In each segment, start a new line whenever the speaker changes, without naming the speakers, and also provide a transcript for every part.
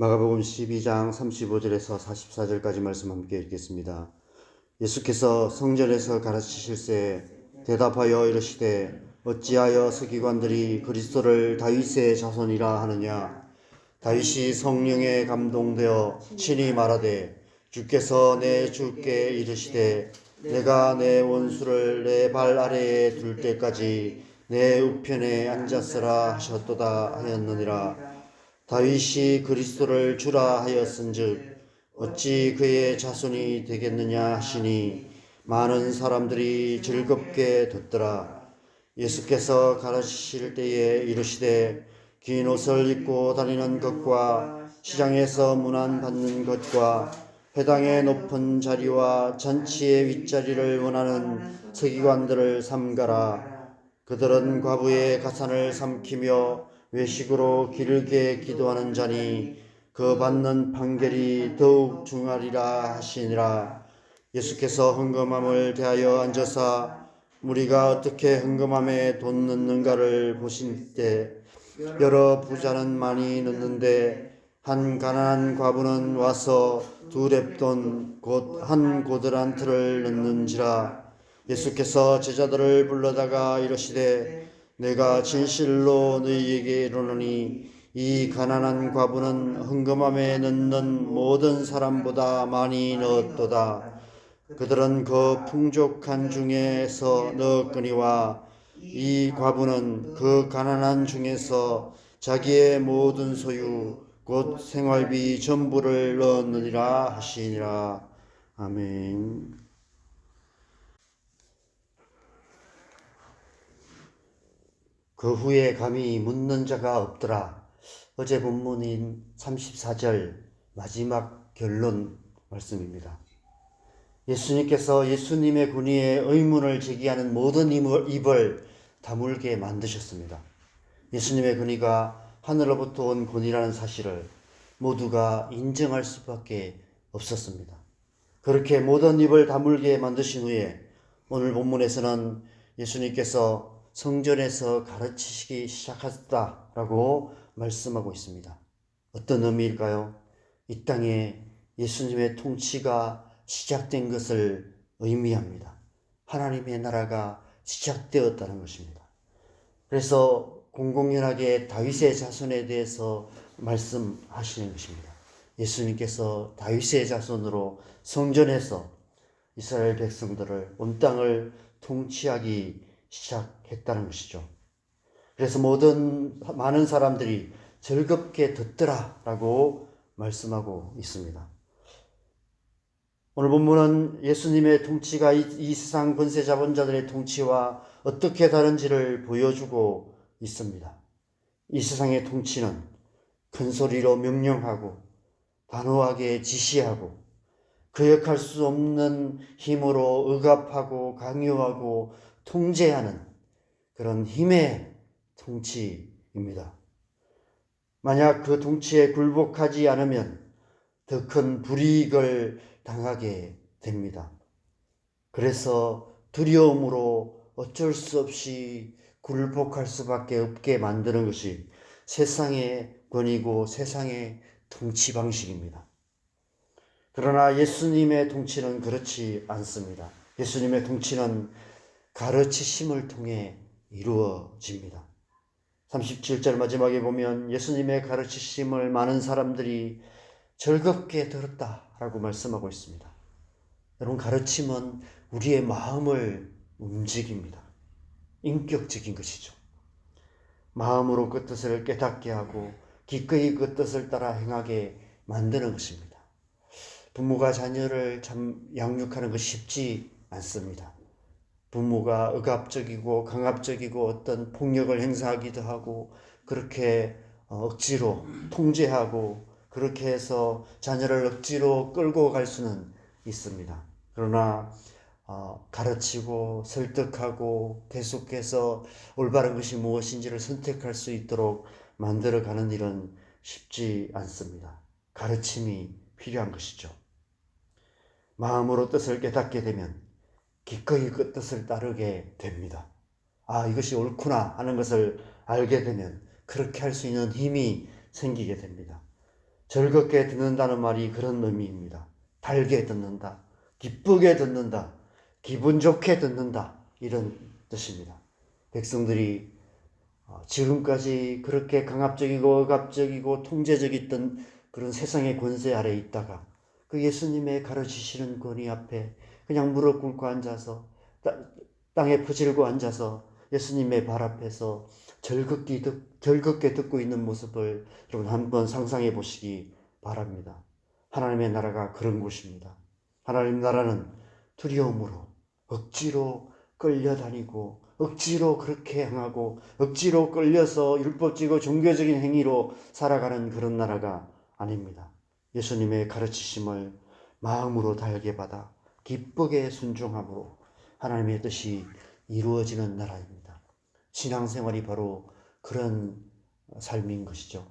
마가복음 12장 35절에서 44절까지 말씀 함께 읽겠습니다. 예수께서 성전에서 가르치실새 대답하여 이르시되 어찌하여 서기관들이 그리스도를 다윗의 자손이라 하느냐. 다윗이 성령에 감동되어 친히 말하되 주께서 내 주께 이르시되 내가 내 원수를 내 발 아래에 둘 때까지 내 우편에 앉았으라 하셨도다 하였느니라. 다윗이 그리스도를 주라 하였은즉 어찌 그의 자손이 되겠느냐 하시니 많은 사람들이 즐겁게 듣더라. 예수께서 가르치실 때에 이르시되 긴 옷을 입고 다니는 것과 시장에서 문안받는 것과 회당의 높은 자리와 잔치의 윗자리를 원하는 서기관들을 삼가라. 그들은 과부의 가산을 삼키며 외식으로 길게 기도하는 자니 그 받는 판결이 더욱 중하리라 하시니라. 예수께서 헌금함을 대하여 앉으사 무리가 어떻게 헌금함에 돈 넣는가를 보신 때 여러 부자는 많이 넣는데 한 가난한 과부는 와서 2렙돈 곧 한 고드란트를 넣는지라. 예수께서 제자들을 불러다가 이르시되 내가 진실로 너희에게 이르노니 이 가난한 과부는 헌금함에 넣는 모든 사람보다 많이 넣었도다. 그들은 그 풍족한 중에서 넣었거니와 이 과부는 그 가난한 중에서 자기의 모든 소유 곧 생활비 전부를 넣었느니라 하시니라. 아멘. 그 후에 감히 묻는 자가 없더라. 어제 본문인 34절 마지막 결론 말씀입니다. 예수님께서 예수님의 권위에 의문을 제기하는 모든 입을 다물게 만드셨습니다. 예수님의 권위가 하늘로부터 온 권위라는 사실을 모두가 인정할 수밖에 없었습니다. 그렇게 모든 입을 다물게 만드신 후에 오늘 본문에서는 예수님께서 성전에서 가르치시기 시작하셨다라고 말씀하고 있습니다. 어떤 의미일까요? 이 땅에 예수님의 통치가 시작된 것을 의미합니다. 하나님의 나라가 시작되었다는 것입니다. 그래서 공공연하게 다윗의 자손에 대해서 말씀하시는 것입니다. 예수님께서 다윗의 자손으로 성전에서 이스라엘 백성들을 온 땅을 통치하기 시작했다는 것이죠. 그래서 많은 사람들이 즐겁게 듣더라라고 말씀하고 있습니다. 오늘 본문은 예수님의 통치가 이 세상 권세 잡은 자들의 통치와 어떻게 다른지를 보여주고 있습니다. 이 세상의 통치는 큰 소리로 명령하고 단호하게 지시하고 거역할 수 없는 힘으로 억압하고 강요하고 통제하는 그런 힘의 통치입니다. 만약 그 통치에 굴복하지 않으면 더 큰 불이익을 당하게 됩니다. 그래서 두려움으로 어쩔 수 없이 굴복할 수밖에 없게 만드는 것이 세상의 권위고 세상의 통치 방식입니다. 그러나 예수님의 통치는 그렇지 않습니다. 예수님의 통치는 가르치심을 통해 이루어집니다. 37절 마지막에 보면 예수님의 가르치심을 많은 사람들이 즐겁게 들었다라고 말씀하고 있습니다. 여러분, 가르침은 우리의 마음을 움직입니다. 인격적인 것이죠. 마음으로 그 뜻을 깨닫게 하고 기꺼이 그 뜻을 따라 행하게 만드는 것입니다. 부모가 자녀를 참 양육하는 것이 쉽지 않습니다. 부모가 억압적이고 강압적이고 어떤 폭력을 행사하기도 하고 그렇게 억지로 통제하고 그렇게 해서 자녀를 억지로 끌고 갈 수는 있습니다. 그러나 가르치고 설득하고 계속해서 올바른 것이 무엇인지를 선택할 수 있도록 만들어가는 일은 쉽지 않습니다. 가르침이 필요한 것이죠. 마음으로 뜻을 깨닫게 되면 기꺼이 그 뜻을 따르게 됩니다. 이것이 옳구나 하는 것을 알게 되면 그렇게 할 수 있는 힘이 생기게 됩니다. 즐겁게 듣는다는 말이 그런 의미입니다. 달게 듣는다, 기쁘게 듣는다, 기분 좋게 듣는다, 이런 뜻입니다. 백성들이 지금까지 그렇게 강압적이고 억압적이고 통제적이던 그런 세상의 권세 아래 있다가 그 예수님의 가르치시는 권위 앞에 그냥 무릎 꿇고 앉아서 땅에 퍼질고 앉아서 예수님의 발 앞에서 즐겁게 듣고 있는 모습을 여러분 한번 상상해 보시기 바랍니다. 하나님의 나라가 그런 곳입니다. 하나님 나라는 두려움으로 억지로 끌려다니고 억지로 그렇게 행하고 억지로 끌려서 율법적이고 종교적인 행위로 살아가는 그런 나라가 아닙니다. 예수님의 가르치심을 마음으로 달게 받아 기쁘게 순종함으로 하나님의 뜻이 이루어지는 나라입니다. 신앙생활이 바로 그런 삶인 것이죠.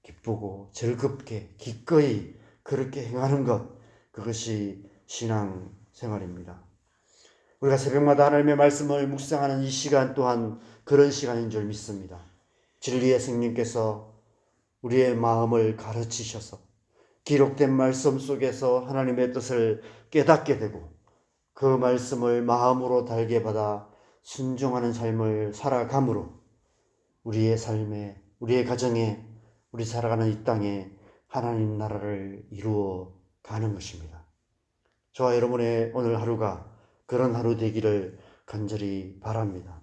기쁘고 즐겁게 기꺼이 그렇게 행하는 것, 그것이 신앙생활입니다. 우리가 새벽마다 하나님의 말씀을 묵상하는 이 시간 또한 그런 시간인 줄 믿습니다. 진리의 성령께서 우리의 마음을 가르치셔서 기록된 말씀 속에서 하나님의 뜻을 깨닫게 되고 그 말씀을 마음으로 달게 받아 순종하는 삶을 살아감으로 우리의 삶에, 우리의 가정에, 우리 살아가는 이 땅에 하나님 나라를 이루어 가는 것입니다. 저와 여러분의 오늘 하루가 그런 하루 되기를 간절히 바랍니다.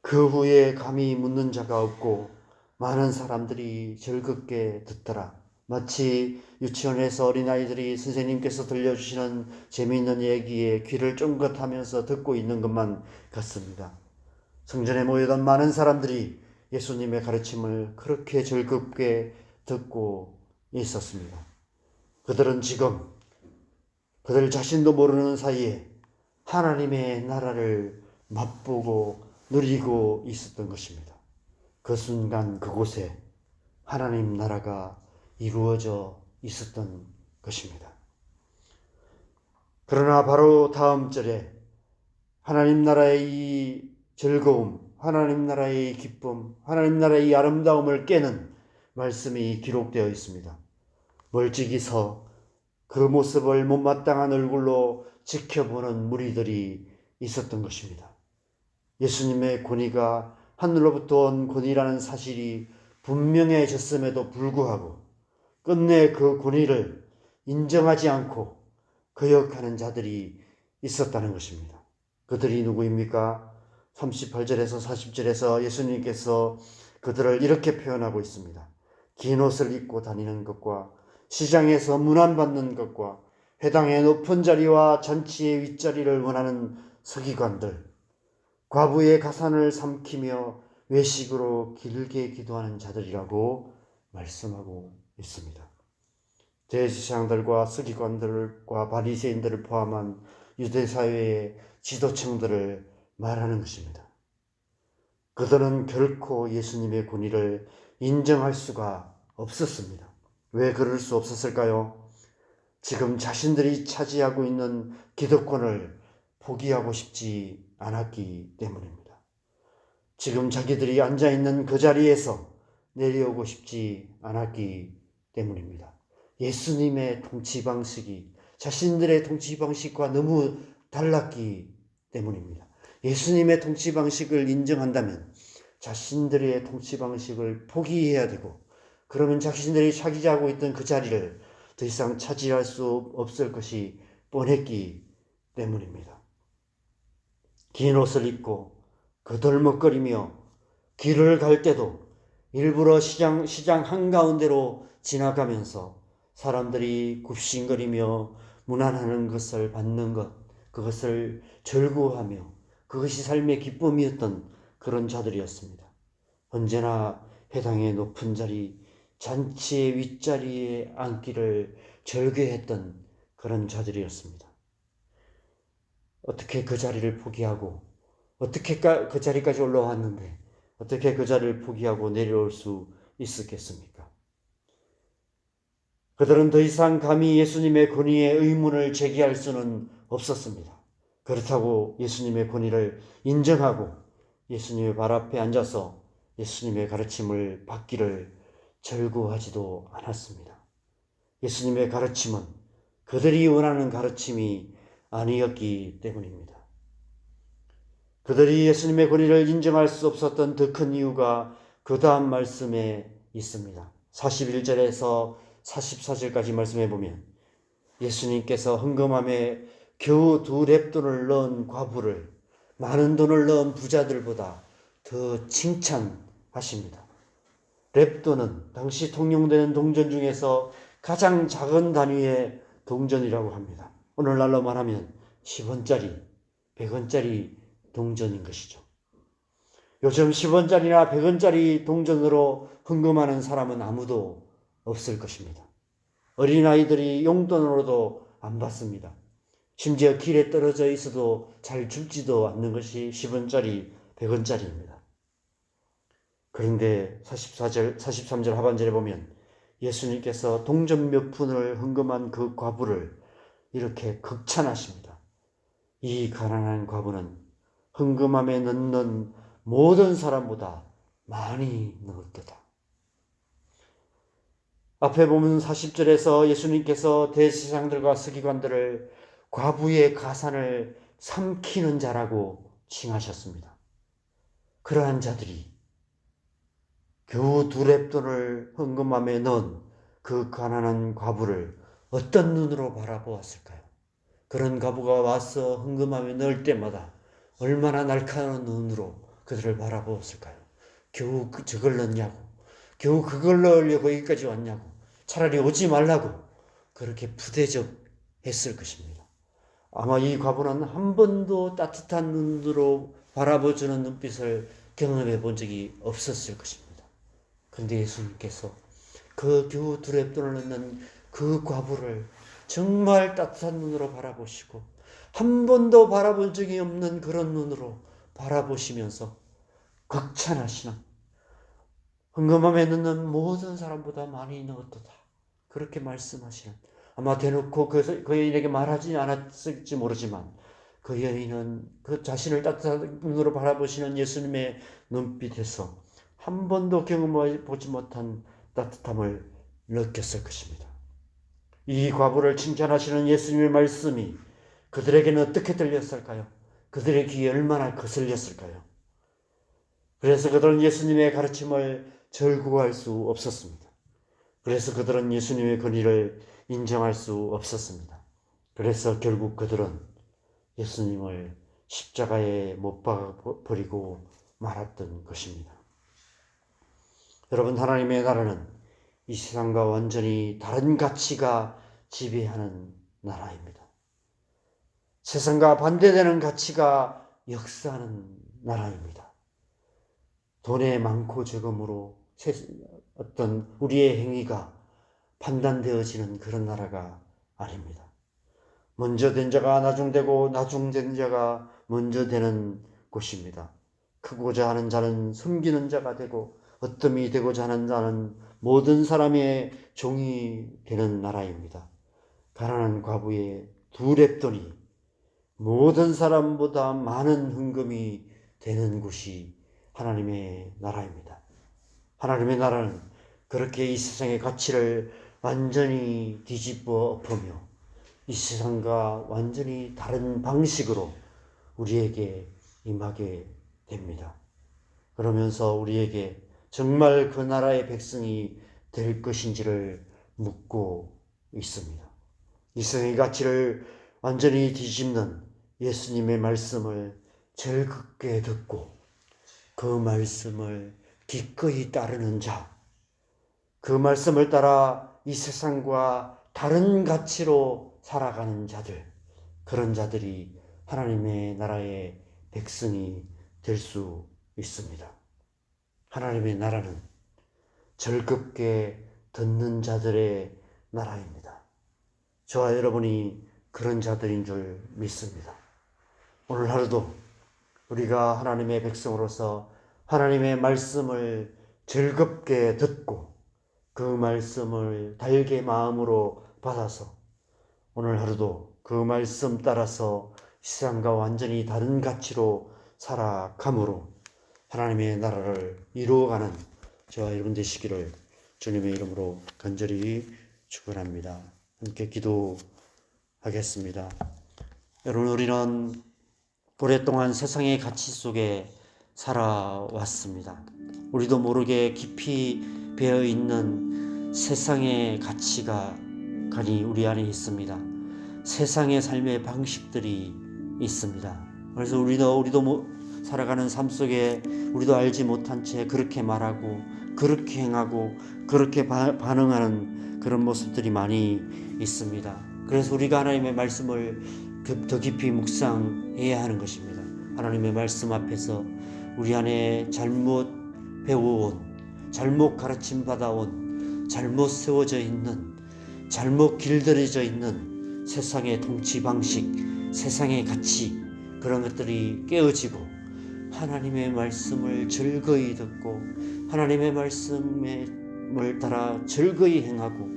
그 후에 감히 묻는 자가 없고 많은 사람들이 즐겁게 듣더라. 마치 유치원에서 어린아이들이 선생님께서 들려주시는 재미있는 얘기에 귀를 쫑긋하면서 듣고 있는 것만 같습니다. 성전에 모여든 많은 사람들이 예수님의 가르침을 그렇게 즐겁게 듣고 있었습니다. 그들은 지금 그들 자신도 모르는 사이에 하나님의 나라를 맛보고 누리고 있었던 것입니다. 그 순간 그곳에 하나님 나라가 이루어져 있었던 것입니다. 그러나 바로 다음 절에 하나님 나라의 이 즐거움, 하나님 나라의 이 기쁨, 하나님 나라의 이 아름다움을 깨는 말씀이 기록되어 있습니다. 멀찍이 서 그 모습을 못마땅한 얼굴로 지켜보는 무리들이 있었던 것입니다. 예수님의 권위가 하늘로부터 온 권위라는 사실이 분명해졌음에도 불구하고 끝내 그 권위를 인정하지 않고 거역하는 자들이 있었다는 것입니다. 그들이 누구입니까? 38절에서 40절에서 예수님께서 그들을 이렇게 표현하고 있습니다. 긴 옷을 입고 다니는 것과 시장에서 문안받는 것과 회당의 높은 자리와 잔치의 윗자리를 원하는 서기관들, 과부의 가산을 삼키며 외식으로 길게 기도하는 자들이라고 말씀하고 있습니다. 대제사장들과 서기관들과 바리새인들을 포함한 유대사회의 지도층들을 말하는 것입니다. 그들은 결코 예수님의 권위를 인정할 수가 없었습니다. 왜 그럴 수 없었을까요? 지금 자신들이 차지하고 있는 기득권을 포기하고 싶지 않았기 때문입니다. 지금 자기들이 앉아있는 그 자리에서 내려오고 싶지 않았기 때문입니다. 예수님의 통치 방식이 자신들의 통치 방식과 너무 달랐기 때문입니다. 예수님의 통치 방식을 인정한다면 자신들의 통치 방식을 포기해야 되고, 그러면 자신들이 차지하고 있던 그 자리를 더 이상 차지할 수 없을 것이 뻔했기 때문입니다. 긴 옷을 입고 거들먹거리며 길을 갈 때도 일부러 시장 한가운데로 지나가면서 사람들이 굽신거리며 문안하는 것을 받는 것, 그것을 즐거워하며 그것이 삶의 기쁨이었던 그런 자들이었습니다. 언제나 회당의 높은 자리, 잔치의 윗자리에 앉기를 즐겨했던 그런 자들이었습니다. 어떻게 그 자리를 포기하고, 어떻게 그 자리까지 올라왔는데 어떻게 그 자리를 포기하고 내려올 수 있었겠습니까? 그들은 더 이상 감히 예수님의 권위에 의문을 제기할 수는 없었습니다. 그렇다고 예수님의 권위를 인정하고 예수님의 발 앞에 앉아서 예수님의 가르침을 받기를 절구하지도 않았습니다. 예수님의 가르침은 그들이 원하는 가르침이 아니었기 때문입니다. 그들이 예수님의 권위를 인정할 수 없었던 더 큰 이유가 그 다음 말씀에 있습니다. 41절에서 44절까지 말씀해 보면 예수님께서 헌금함에 겨우 2렙돈을 넣은 과부를 많은 돈을 넣은 부자들보다 더 칭찬하십니다. 렙돈은 당시 통용되는 동전 중에서 가장 작은 단위의 동전이라고 합니다. 오늘날로 말하면 10원짜리, 100원짜리 동전인 것이죠. 요즘 10원짜리나 100원짜리 동전으로 헌금하는 사람은 아무도 없을 것입니다. 어린아이들이 용돈으로도 안 받습니다. 심지어 길에 떨어져 있어도 잘 줍지도 않는 것이 10원짜리, 100원짜리입니다. 그런데 43절 하반절에 보면 예수님께서 동전 몇 푼을 헌금한 그 과부를 이렇게 극찬하십니다. 이 가난한 과부는 헌금함에 넣는 모든 사람보다 많이 넣었도다. 앞에 보면 40절에서 예수님께서 대제사장들과 서기관들을 과부의 가산을 삼키는 자라고 칭하셨습니다. 그러한 자들이 겨우 2렙돈을 헌금함에 넣은 그 가난한 과부를 어떤 눈으로 바라보았을까요? 그런 과부가 와서 헌금함에 넣을 때마다 얼마나 날카로운 눈으로 그들을 바라보았을까요? 겨우 저걸 넣냐고, 겨우 그걸 넣으려고 여기까지 왔냐고, 차라리 오지 말라고 그렇게 부대접했을 것입니다. 아마 이 과부는 한 번도 따뜻한 눈으로 바라보주는 눈빛을 경험해 본 적이 없었을 것입니다. 그런데 예수님께서 그 겨우 2렙돈을 넣는 그 과부를 정말 따뜻한 눈으로 바라보시고 한 번도 바라본 적이 없는 그런 눈으로 바라보시면서 극찬하시는, 헌금함에 넣는 모든 사람보다 많이 넣었도다, 그렇게 말씀하시는, 아마 대놓고 그 여인에게 말하지 않았을지 모르지만 그 여인은 그 자신을 따뜻한 눈으로 바라보시는 예수님의 눈빛에서 한 번도 경험해보지 못한 따뜻함을 느꼈을 것입니다. 이 과부를 칭찬하시는 예수님의 말씀이 그들에게는 어떻게 들렸을까요? 그들의 귀에 얼마나 거슬렸을까요? 그래서 그들은 예수님의 가르침을 절구할 수 없었습니다. 그래서 그들은 예수님의 권위를 인정할 수 없었습니다. 그래서 결국 그들은 예수님을 십자가에 못 박아버리고 말았던 것입니다. 여러분, 하나님의 나라는 이 세상과 완전히 다른 가치가 지배하는 나라입니다. 세상과 반대되는 가치가 역사하는 나라입니다. 돈의 많고 적음으로 어떤 우리의 행위가 판단되어지는 그런 나라가 아닙니다. 먼저 된 자가 나중되고 나중된 자가 먼저 되는 곳입니다. 크고자 하는 자는 섬기는 자가 되고 어뜸이 되고자 하는 자는 모든 사람의 종이 되는 나라입니다. 가난한 과부의 2렙돈이 모든 사람보다 많은 헌금이 되는 곳이 하나님의 나라입니다. 하나님의 나라는 그렇게 이 세상의 가치를 완전히 뒤집어 엎으며 이 세상과 완전히 다른 방식으로 우리에게 임하게 됩니다. 그러면서 우리에게 정말 그 나라의 백성이 될 것인지를 묻고 있습니다. 이 세상의 가치를 완전히 뒤집는 예수님의 말씀을 즐겁게 듣고 그 말씀을 기꺼이 따르는 자, 그 말씀을 따라 이 세상과 다른 가치로 살아가는 자들, 그런 자들이 하나님의 나라의 백성이 될 수 있습니다. 하나님의 나라는 즐겁게 듣는 자들의 나라입니다. 저와 여러분이 그런 자들인 줄 믿습니다. 오늘 하루도 우리가 하나님의 백성으로서 하나님의 말씀을 즐겁게 듣고 그 말씀을 달게 마음으로 받아서 오늘 하루도 그 말씀 따라서 세상과 완전히 다른 가치로 살아감으로 하나님의 나라를 이루어가는 저와 여러분 되시기를 주님의 이름으로 간절히 축원합니다. 함께 기도하겠습니다. 여러분, 우리는 오랫동안 세상의 가치 속에 살아왔습니다. 우리도 모르게 깊이 배어 있는 세상의 가치가 간이 우리 안에 있습니다. 세상의 삶의 방식들이 있습니다. 그래서 우리도 살아가는 삶 속에 우리도 알지 못한 채 그렇게 말하고 그렇게 행하고 그렇게 반응하는 그런 모습들이 많이 있습니다. 그래서 우리가 하나님의 말씀을 더 깊이 묵상해야 하는 것입니다. 하나님의 말씀 앞에서 우리 안에 잘못 배워온, 잘못 가르침 받아온, 잘못 세워져 있는, 잘못 길들여져 있는 세상의 통치 방식, 세상의 가치, 그런 것들이 깨어지고 하나님의 말씀을 즐거이 듣고 하나님의 말씀을 따라 즐거이 행하고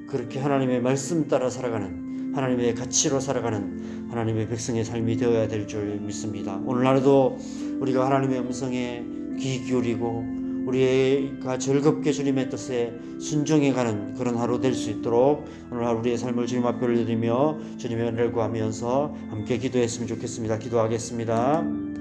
그렇게 하나님의 말씀 따라 살아가는, 하나님의 가치로 살아가는 하나님의 백성의 삶이 되어야 될 줄 믿습니다. 오늘 하루도 우리가 하나님의 음성에 귀 기울이고 우리가 즐겁게 주님의 뜻에 순종해가는 그런 하루 될 수 있도록 오늘 하루 우리의 삶을 주님 앞에 올려드리며 주님의 은혜를 구하면서 함께 기도했으면 좋겠습니다. 기도하겠습니다.